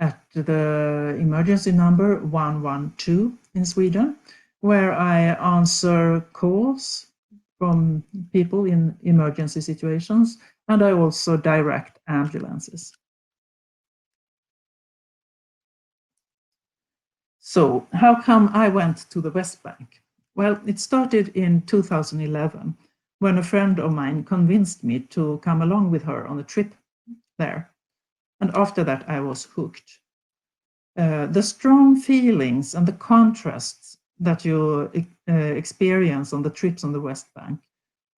at the emergency number 112 in Sweden, where I answer calls from people in emergency situations, and I also direct ambulances. So how come I went to the West Bank? Well, it started in 2011 when a friend of mine convinced me to come along with her on a trip there. And after that, I was hooked. The strong feelings and the contrasts that you experience on the trips on the West Bank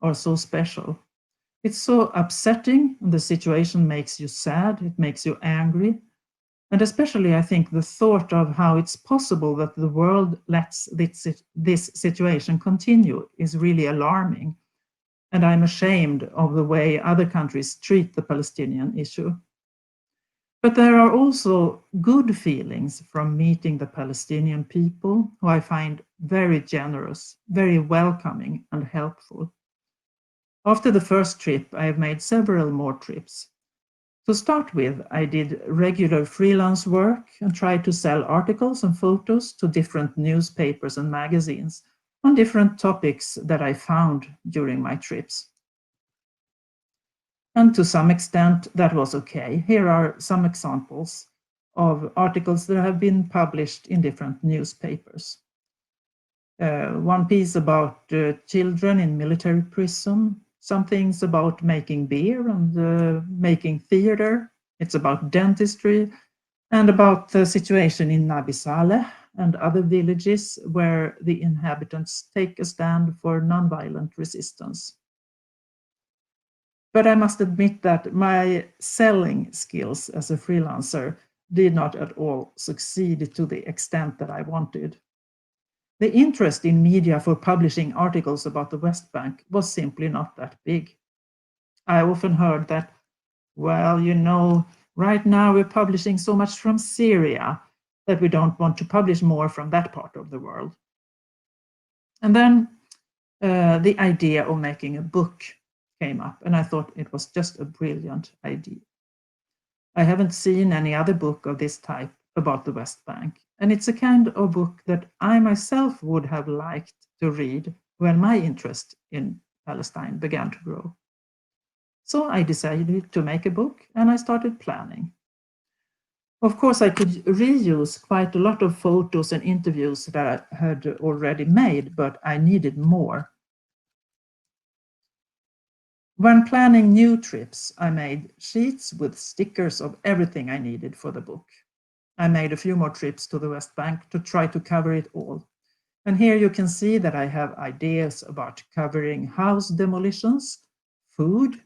are so special. It's so upsetting, and the situation makes you sad, it makes you angry. And especially, I think, the thought of how it's possible that the world lets this situation continue is really alarming. And I'm ashamed of the way other countries treat the Palestinian issue. But there are also good feelings from meeting the Palestinian people, who I find very generous, very welcoming and helpful. After the first trip, I have made several more trips. To start with, I did regular freelance work and tried to sell articles and photos to different newspapers and magazines on different topics that I found during my trips. And to some extent, that was okay. Here are some examples of articles that have been published in different newspapers. One piece about children in military prison, some things about making beer and making theater. It's about dentistry and about the situation in Nabi Saleh and other villages where the inhabitants take a stand for nonviolent resistance. But I must admit that my selling skills as a freelancer did not at all succeed to the extent that I wanted. The interest in media for publishing articles about the West Bank was simply not that big. I often heard that, well, you know, right now we're publishing so much from Syria that we don't want to publish more from that part of the world. And then the idea of making a book came up, and I thought it was just a brilliant idea. I haven't seen any other book of this type about the West Bank, and it's a kind of book that I myself would have liked to read when my interest in Palestine began to grow. So I decided to make a book, and I started planning. Of course, I could reuse quite a lot of photos and interviews that I had already made, but I needed more. When planning new trips, I made sheets with stickers of everything I needed for the book. I made a few more trips to the West Bank to try to cover it all. And here you can see that I have ideas about covering house demolitions, food,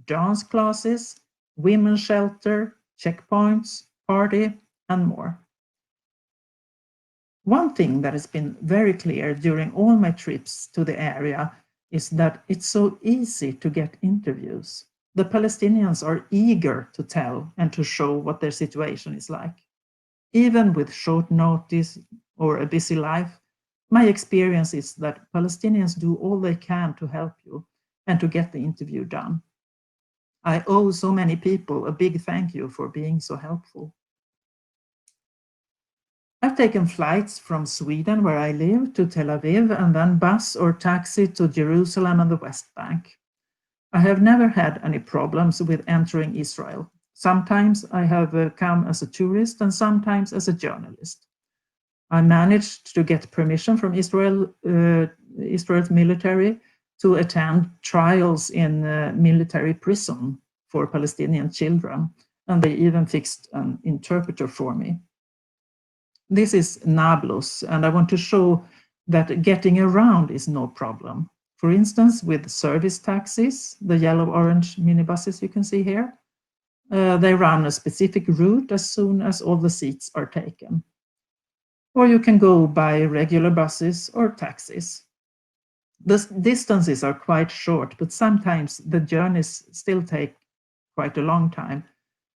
dance classes, women's shelter, checkpoints, party, and more. One thing that has been very clear during all my trips to the area is that it's so easy to get interviews. The Palestinians are eager to tell and to show what their situation is like. Even with short notice or a busy life, my experience is that Palestinians do all they can to help you and to get the interview done. I owe so many people a big thank you for being so helpful. I've taken flights from Sweden, where I live, to Tel Aviv, and then bus or taxi to Jerusalem and the West Bank. I have never had any problems with entering Israel. Sometimes I have come as a tourist and sometimes as a journalist. I managed to get permission from Israel's military to attend trials in military prison for Palestinian children, and they even fixed an interpreter for me. This is Nablus, and I want to show that getting around is no problem. For instance, with service taxis, the yellow-orange minibuses you can see here, they run a specific route as soon as all the seats are taken. Or you can go by regular buses or taxis. The distances are quite short, but sometimes the journeys still take quite a long time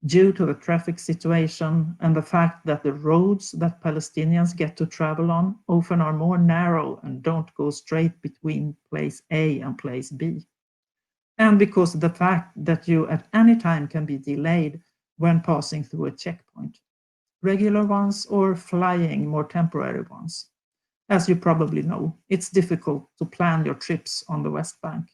due to the traffic situation and the fact that the roads that Palestinians get to travel on often are more narrow and don't go straight between place A and place B. And because of the fact that you at any time can be delayed when passing through a checkpoint, regular ones or flying more temporary ones. As you probably know, it's difficult to plan your trips on the West Bank.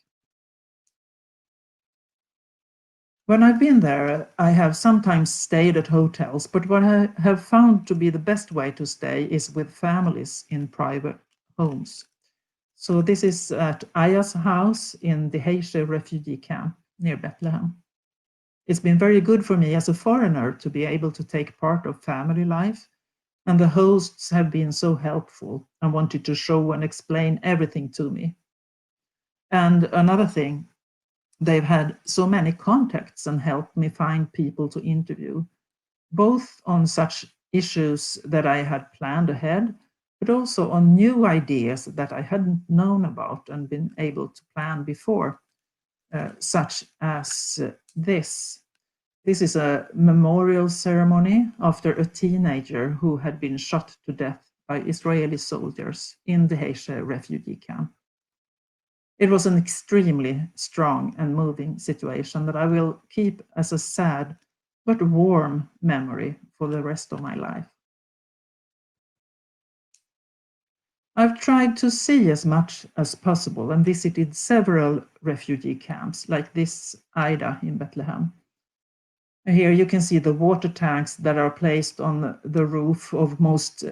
When I've been there, I have sometimes stayed at hotels, but what I have found to be the best way to stay is with families in private homes. So this is at Aya's house in the Heyshe refugee camp near Bethlehem. It's been very good for me as a foreigner to be able to take part of family life, and the hosts have been so helpful and wanted to show and explain everything to me. And another thing, they've had so many contacts and helped me find people to interview, both on such issues that I had planned ahead, but also on new ideas that I hadn't known about and been able to plan before, such as this. This is a memorial ceremony after a teenager who had been shot to death by Israeli soldiers in the Heyshe refugee camp. It was an extremely strong and moving situation that I will keep as a sad but warm memory for the rest of my life. I've tried to see as much as possible and visited several refugee camps, like this Ida in Bethlehem. Here you can see the water tanks that are placed on the roof of most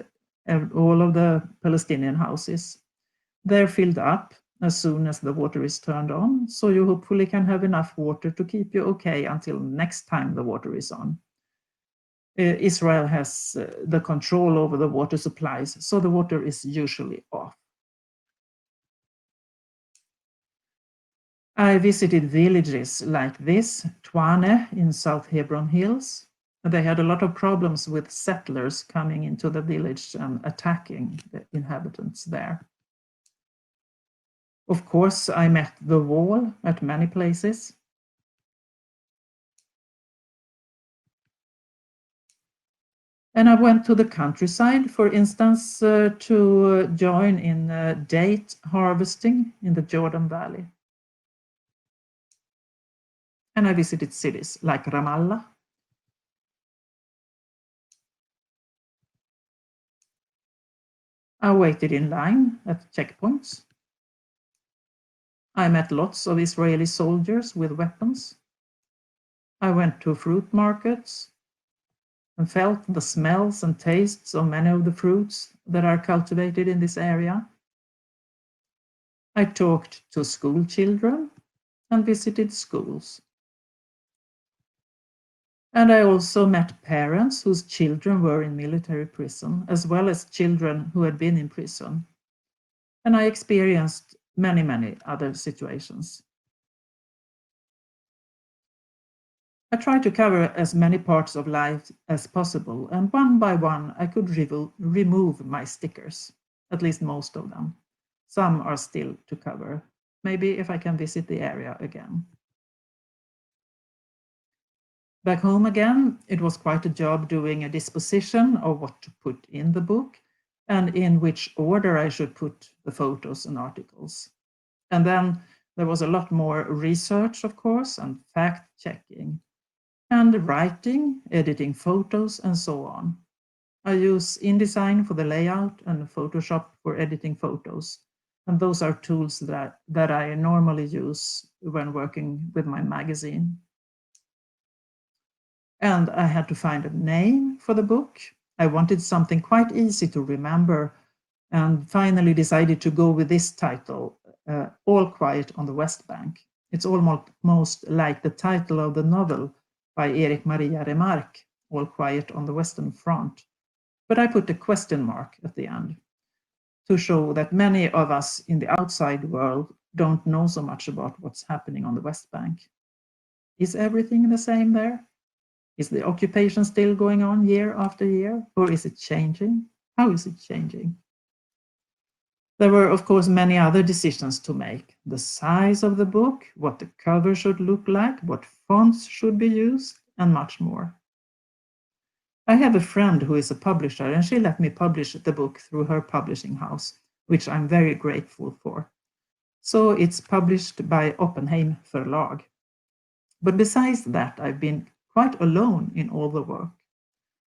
all of the Palestinian houses. They're filled up as soon as the water is turned on, so you hopefully can have enough water to keep you okay until next time the water is on. Israel has the control over the water supplies, so the water is usually off. I visited villages like this, Twane in South Hebron Hills. They had a lot of problems with settlers coming into the village and attacking the inhabitants there. Of course, I met the wall at many places. And I went to the countryside, for instance, to join in date harvesting in the Jordan Valley. And I visited cities like Ramallah. I waited in line at checkpoints. I met lots of Israeli soldiers with weapons. I went to fruit markets and felt the smells and tastes of many of the fruits that are cultivated in this area. I talked to school children and visited schools. And I also met parents whose children were in military prison, as well as children who had been in prison. And I experienced many other situations. I tried to cover as many parts of life as possible, and one by one I could remove my stickers, at least most of them. Some are still to cover, maybe if I can visit the area again. Back home again, it was quite a job doing a disposition of what to put in the book and in which order I should put the photos and articles. And then there was a lot more research, of course, and fact-checking, and writing, editing photos, and so on. I use InDesign for the layout and Photoshop for editing photos. And those are tools that I normally use when working with my magazine. And I had to find a name for the book. I wanted something quite easy to remember, and finally decided to go with this title, All Quiet on the West Bank. It's almost like the title of the novel by Erik Maria Remarque, All Quiet on the Western Front. But I put a question mark at the end to show that many of us in the outside world don't know so much about what's happening on the West Bank. Is everything the same there? Is the occupation still going on year after year, or is it changing? How is it changing? There were, of course, many other decisions to make. The size of the book, what the cover should look like, what fonts should be used, and much more. I have a friend who is a publisher, and she let me publish the book through her publishing house, which I'm very grateful for. So it's published by Oppenheim Förlag. But besides that, I've been quite alone in all the work.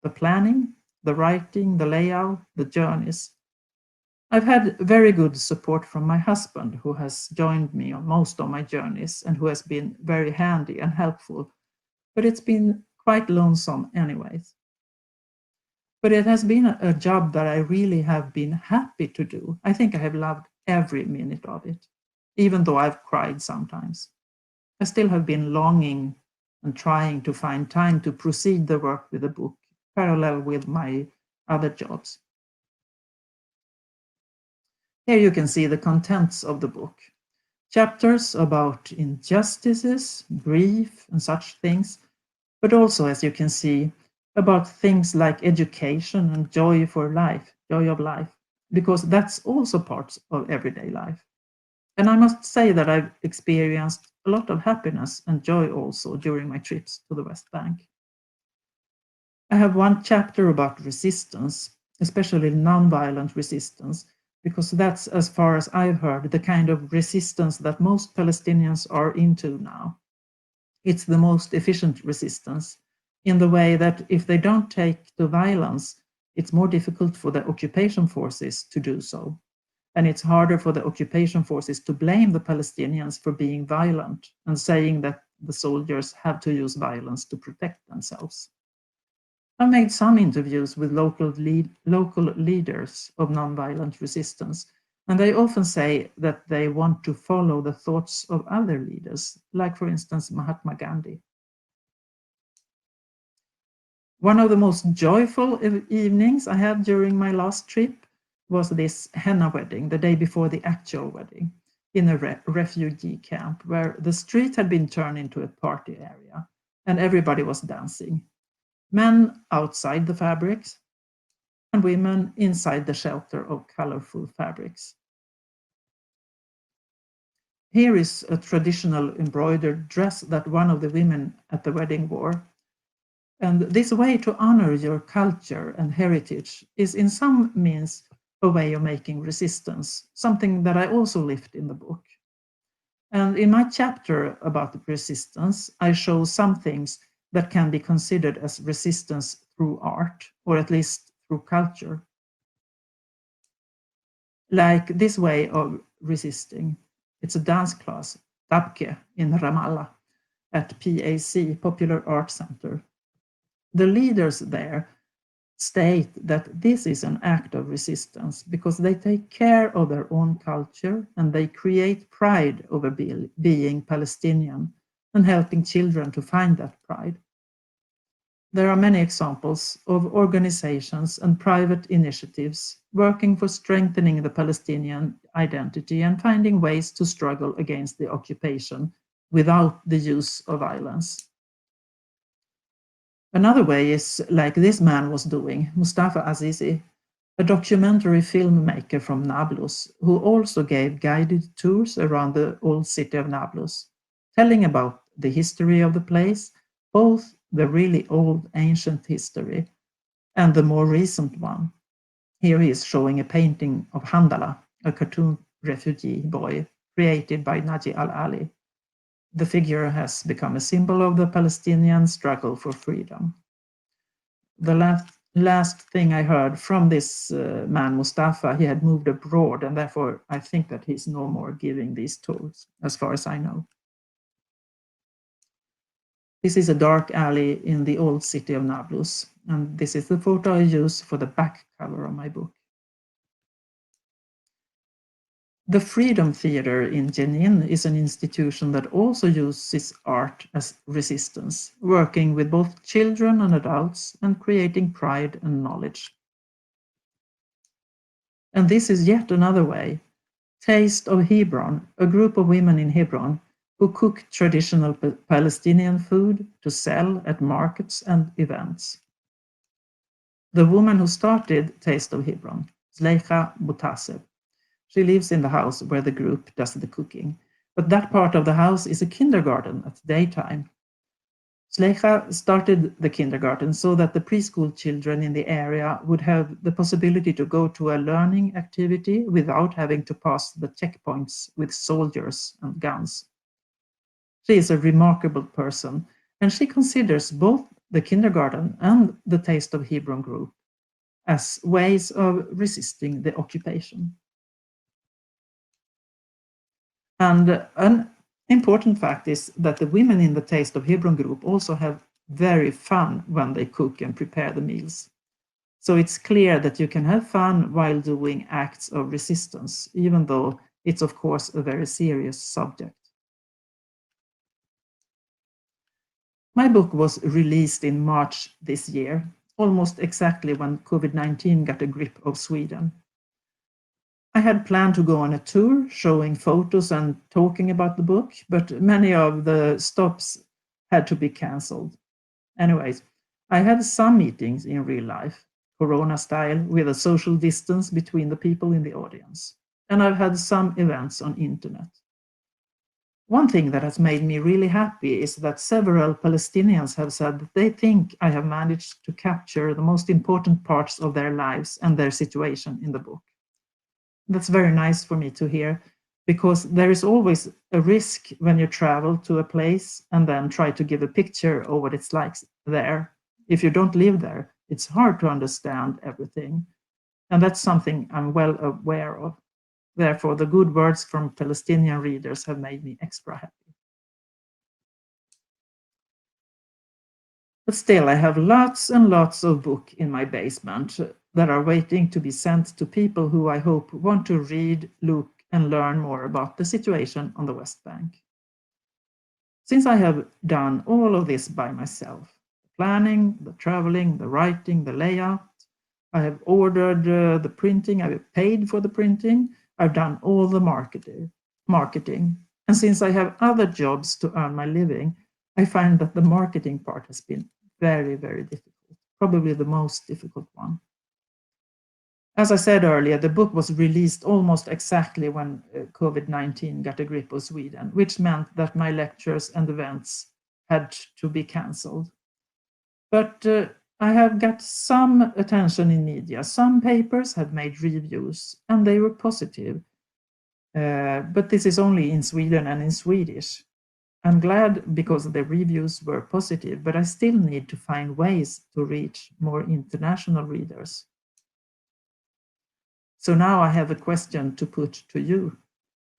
The planning, the writing, the layout, the journeys. I've had very good support from my husband, who has joined me on most of my journeys and who has been very handy and helpful, but it's been quite lonesome anyways. But it has been a job that I really have been happy to do. I think I have loved every minute of it, even though I've cried sometimes. I still have been longing and trying to find time to proceed the work with the book, parallel with my other jobs. Here you can see the contents of the book. Chapters about injustices, grief, and such things, but also, as you can see, about things like education and joy of life, because that's also parts of everyday life. And I must say that I've experienced a lot of happiness and joy also during my trips to the West Bank. I have one chapter about resistance, especially nonviolent resistance, because that's, as far as I've heard, the kind of resistance that most Palestinians are into now. It's the most efficient resistance, in the way that if they don't take to violence, it's more difficult for the occupation forces to do so. And it's harder for the occupation forces to blame the Palestinians for being violent and saying that the soldiers have to use violence to protect themselves. I've made some interviews with local leaders of nonviolent resistance, and they often say that they want to follow the thoughts of other leaders, like, for instance, Mahatma Gandhi. One of the most joyful evenings I had during my last trip was this henna wedding, the day before the actual wedding, in a refugee camp where the street had been turned into a party area and everybody was dancing. Men outside the fabrics and women inside the shelter of colorful fabrics. Here is a traditional embroidered dress that one of the women at the wedding wore. And this way to honor your culture and heritage is in some means a way of making resistance, something that I also lift in the book. And in my chapter about resistance, I show some things that can be considered as resistance through art, or at least through culture. Like this way of resisting. It's a dance class, Dabke, in Ramallah, at PAC, Popular Art Center. The leaders there state that this is an act of resistance because they take care of their own culture and they create pride over being Palestinian and helping children to find that pride. There are many examples of organizations and private initiatives working for strengthening the Palestinian identity and finding ways to struggle against the occupation without the use of violence. Another way is like this man was doing, Mustafa Azizi, a documentary filmmaker from Nablus, who also gave guided tours around the old city of Nablus, telling about the history of the place, both the really old ancient history and the more recent one. Here he is showing a painting of Handala, a cartoon refugee boy created by Naji Al-Ali. The figure has become a symbol of the Palestinian struggle for freedom. The last thing I heard from this man, Mustafa, he had moved abroad, and therefore I think that he's no more giving these tours, as far as I know. This is a dark alley in the old city of Nablus, and this is the photo I use for the back cover of my book. The Freedom Theatre in Jenin is an institution that also uses art as resistance, working with both children and adults and creating pride and knowledge. And this is yet another way. Taste of Hebron, a group of women in Hebron who cook traditional Palestinian food to sell at markets and events. The woman who started Taste of Hebron, Zleicha Boutaseb, she lives in the house where the group does the cooking, but that part of the house is a kindergarten at daytime. Zleicha started the kindergarten so that the preschool children in the area would have the possibility to go to a learning activity without having to pass the checkpoints with soldiers and guns. She is a remarkable person, and she considers both the kindergarten and the Taste of Hebron group as ways of resisting the occupation. And an important fact is that the women in the Taste of Hebron group also have very fun when they cook and prepare the meals. So it's clear that you can have fun while doing acts of resistance, even though it's of course a very serious subject. My book was released in March this year, almost exactly when COVID-19 got a grip of Sweden. I had planned to go on a tour showing photos and talking about the book, but many of the stops had to be cancelled. Anyways, I had some meetings in real life, Corona style, with a social distance between the people in the audience. And I've had some events on internet. One thing that has made me really happy is that several Palestinians have said that they think I have managed to capture the most important parts of their lives and their situation in the book. That's very nice for me to hear, because there is always a risk when you travel to a place and then try to give a picture of what it's there. If you don't live there, it's hard to understand everything. And that's something I'm well aware of. Therefore, the good words from Palestinian readers have made me extra happy. But still, I have lots and lots of books in my basement that are waiting to be sent to people who I hope want to read, look, and learn more about the situation on the West Bank. Since I have done all of this by myself, the planning, the traveling, the writing, the layout, I have ordered the printing, I have paid for the printing, I've done all the marketing. And since I have other jobs to earn my living, I find that the marketing part has been very, very difficult, probably the most difficult one. As I said earlier, the book was released almost exactly when COVID-19 got a grip of Sweden, which meant that my lectures and events had to be cancelled. But I have got some attention in media. Some papers have made reviews, and they were positive. But this is only in Sweden and in Swedish. I'm glad because the reviews were positive, but I still need to find ways to reach more international readers. So now I have a question to put to you.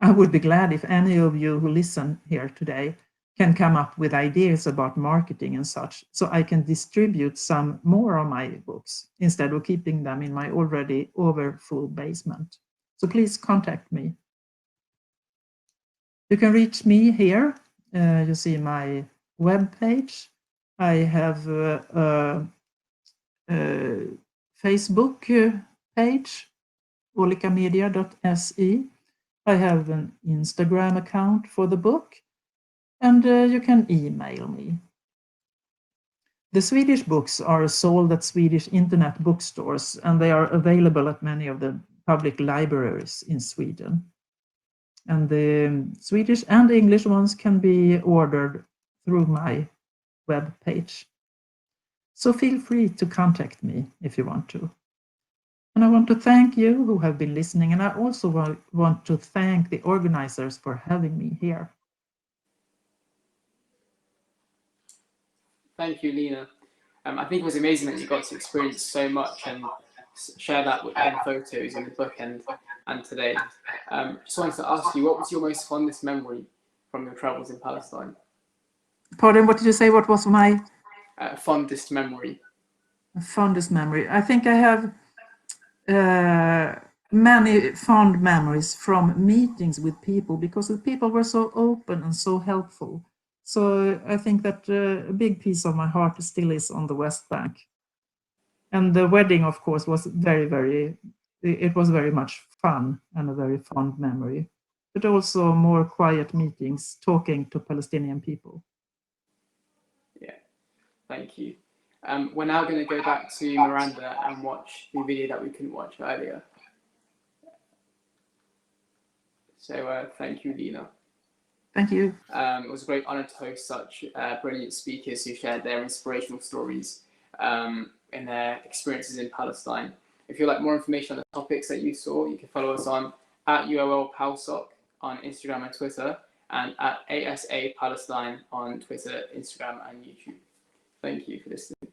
I would be glad if any of you who listen here today can come up with ideas about marketing and such, so I can distribute some more of my books instead of keeping them in my already overfull basement. So please contact me. You can reach me here. You see my webpage. I have a Facebook page, olikamedia.se. I have an Instagram account for the book, and you can email me. The Swedish books are sold at Swedish internet bookstores, and they are available at many of the public libraries in Sweden. And the Swedish and English ones can be ordered through my web page. So feel free to contact me if you want to. And I want to thank you who have been listening, and I also want to thank the organizers for having me here. Thank you, Lena. I think it was amazing that you got to experience so much and share that in photos in the book and today. Just wanted to ask you, what was your most fondest memory from your travels in Palestine? Pardon, what did you say? What was my fondest memory? Fondest memory. I think I have many fond memories from meetings with people, because the people were so open and so helpful. So I think that a big piece of my heart still is on the West Bank. And the wedding, of course, was it was very much fun and a very fond memory, but also more quiet meetings talking to Palestinian people. Yeah, thank you. We're now going to go back to Miranda and watch the video that we couldn't watch earlier. So thank you, Lena. Thank you. It was a great honor to host such brilliant speakers who shared their inspirational stories and their experiences in Palestine. If you'd like more information on the topics that you saw, you can follow us on @UOLPalsoc on Instagram and Twitter, and @ASA Palestine on Twitter, Instagram, and YouTube. Thank you for listening.